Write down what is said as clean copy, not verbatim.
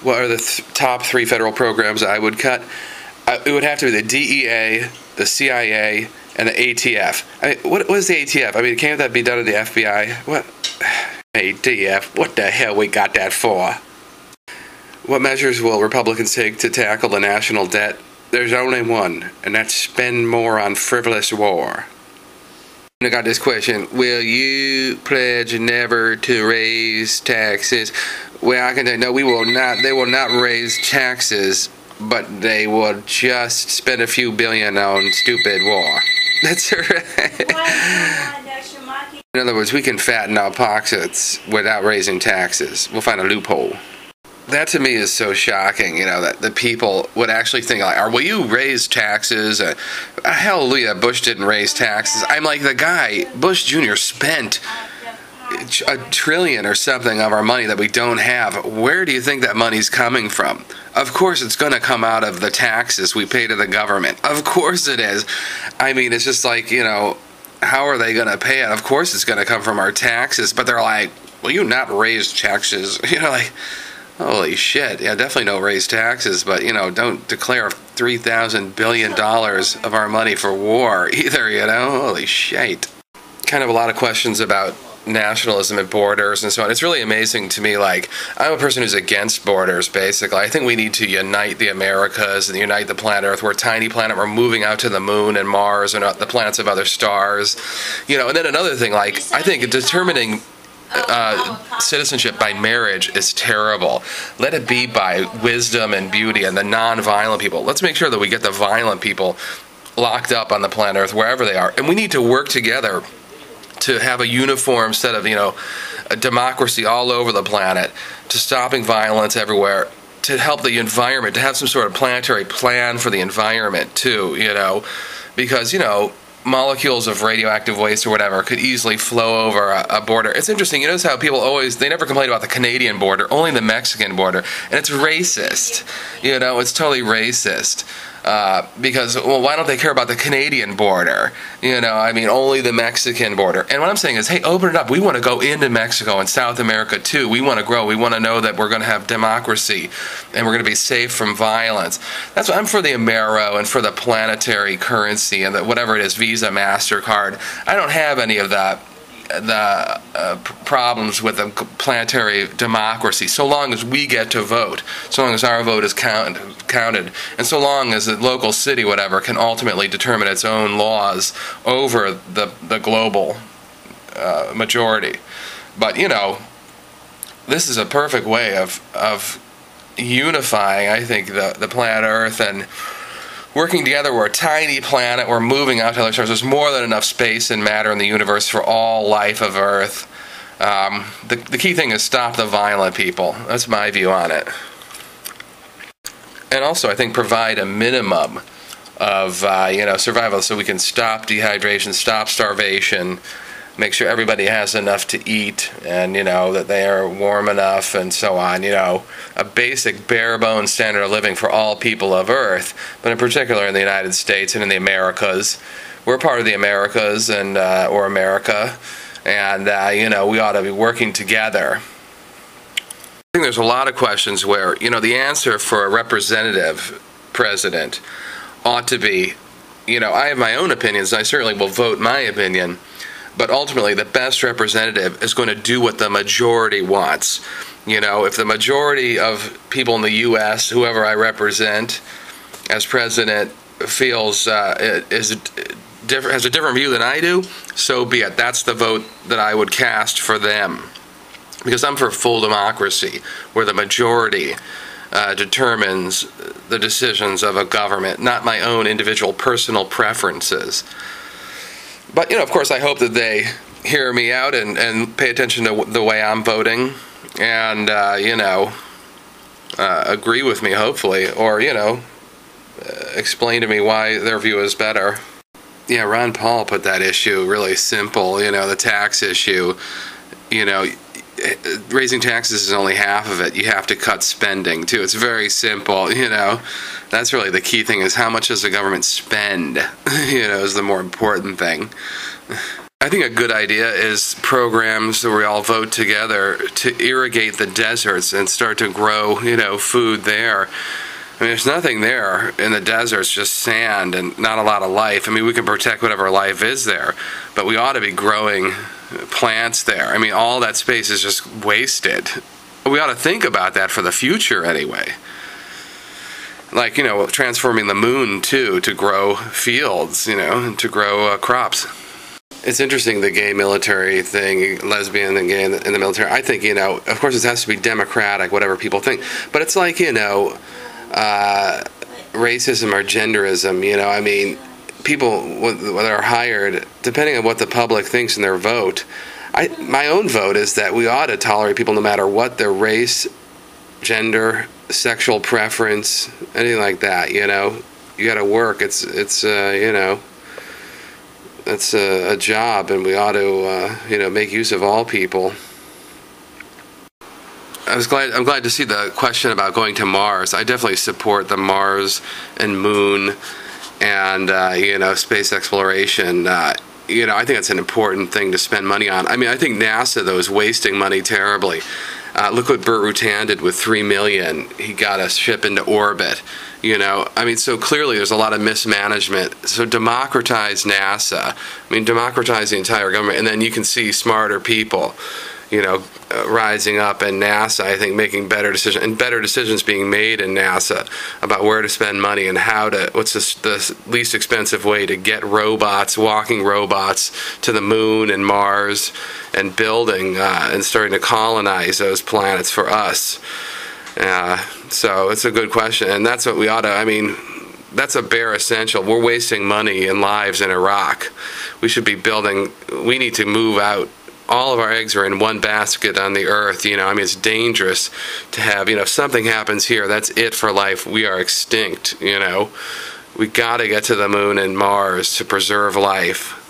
what are the top 3 federal programs I would cut? It would have to be the DEA, the CIA, and the ATF. I mean, what is the ATF? I mean, can't that be done in the FBI? What? Hey, DEF, what the hell we got that for? What measures will Republicans take to tackle the national debt? There's only one, and that's spend more on frivolous war. I got this question. Will you pledge never to raise taxes? Well, I can tell you, no, we will not. They will not raise taxes, but they will just spend a few billion on stupid war. That's right. In other words, we can fatten our pockets without raising taxes. We'll find a loophole. That to me is so shocking, that the people would actually think, like, will you raise taxes? Hallelujah, Bush didn't raise taxes. I'm like, the guy, Bush Jr. spent $1 trillion or something of our money that we don't have. Where do you think that money's coming from? Of course it's going to come out of the taxes we pay to the government. Of course it is. I mean, it's just like, how are they going to pay it? Of course it's going to come from our taxes. But they're like, will you not raise taxes? Like, holy shit. Yeah, definitely don't raise taxes. But, don't declare $3,000 billion of our money for war either, Holy shit. Kind of a lot of questions about nationalism and borders and so on. It's really amazing to me. Like, I'm a person who's against borders, basically. I think we need to unite the Americas and unite the planet Earth. We're a tiny planet. We're moving out to the moon and Mars and the planets of other stars. And then another thing, like, I think determining citizenship by marriage is terrible. Let it be by wisdom and beauty and the non-violent people. Let's make sure that we get the violent people locked up on the planet Earth, wherever they are. And we need to work together to have a uniform set of, a democracy all over the planet, to stopping violence everywhere, to help the environment, to have some sort of planetary plan for the environment too, because, molecules of radioactive waste or whatever could easily flow over a border. It's interesting, you notice how people they never complain about the Canadian border, only the Mexican border, and it's racist, it's totally racist. Because, well, why don't they care about the Canadian border? Only the Mexican border. And what I'm saying is, hey, open it up. We want to go into Mexico and South America, too. We want to grow. We want to know that we're going to have democracy and we're going to be safe from violence. That's why I'm for the Amero and for the planetary currency and whatever it is, Visa, MasterCard. I don't have any of the problems with the planetary democracy, so long as we get to vote, so long as our vote is counted, and so long as the local city, whatever, can ultimately determine its own laws over the global majority. But, this is a perfect way of unifying, I think, the planet Earth and working together. We're a tiny planet. We're moving out to other stars. There's more than enough space and matter in the universe for all life of Earth. The key thing is stop the violent people. That's my view on it. And also, I think, provide a minimum of survival so we can stop dehydration, stop starvation, make sure everybody has enough to eat, and that they are warm enough, and so on. A basic bare bones standard of living for all people of Earth, but in particular in the United States and in the Americas. We're part of the Americas and or America, and we ought to be working together. I think there's a lot of questions where the answer for a representative president ought to be, I have my own opinions. I certainly will vote my opinion. But ultimately, the best representative is going to do what the majority wants. If the majority of people in the U.S., whoever I represent as president, feels has a different view than I do, so be it. That's the vote that I would cast for them. Because I'm for full democracy, where the majority determines the decisions of a government, not my own individual personal preferences. But, of course, I hope that they hear me out and pay attention to the way I'm voting and, agree with me, hopefully, or, explain to me why their view is better. Yeah, Ron Paul put that issue really simple, the tax issue. Raising taxes is only half of it. You have to cut spending, too. It's very simple, That's really the key thing, is how much does the government spend, is the more important thing. I think a good idea is programs where we all vote together to irrigate the deserts and start to grow, food there. I mean, there's nothing there in the deserts, just sand and not a lot of life. I mean, we can protect whatever life is there, but we ought to be growing plants there. I mean, all that space is just wasted. We ought to think about that for the future anyway. Like, transforming the moon, too, to grow fields, and to grow crops. It's interesting, the gay military thing, lesbian and gay in the military. I think, of course it has to be democratic, whatever people think. But it's like, racism or genderism, I mean, people that are hired, depending on what the public thinks in their vote, my own vote is that we ought to tolerate people no matter what their race, gender, sexual preference, anything like that, you got to work. It's a job, and we ought to, make use of all people. I'm glad to see the question about going to Mars. I definitely support the Mars and Moon and, space exploration. I think it's an important thing to spend money on. I mean, I think NASA, though, is wasting money terribly. Look what Burt Rutan did with $3 million. He got a ship into orbit. So clearly there's a lot of mismanagement. So democratize NASA. Democratize the entire government, and then you can see smarter people, rising up in NASA, I think, making better decisions, and better decisions being made in NASA about where to spend money and what's the least expensive way to get walking robots to the moon and Mars, and building and starting to colonize those planets for us. So it's a good question, and that's what we ought to, that's a bare essential. We're wasting money and lives in Iraq. We should be we need to move out. All of our eggs are in one basket on the earth, it's dangerous to have, if something happens here, that's it for life. We are extinct, we got to get to the moon and Mars to preserve life.